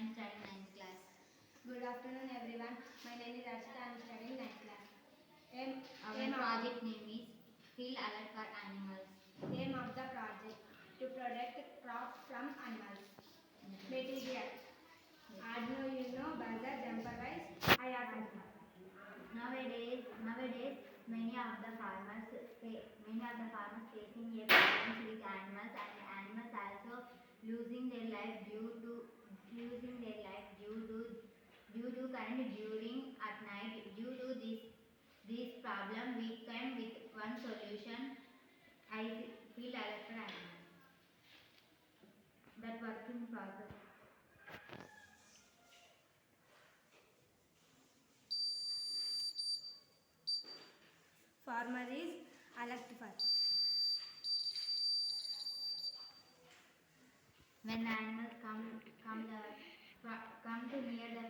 am studying 9th class. Good afternoon everyone. My name is Arshita. I am studying 9th class. Our project name is Field Alert for Animals. Aim of the project to protect crops from animals. Material Arduino Uno, buzzer, jumper wires, IR sensor. Nowadays, many of the farmers facing a problems with animals, and animals also losing their life due to current during at night. Due to this problem, we came with one solution. I feel alert for animals. That work in progress. Farmer is electrified. When animals come to near the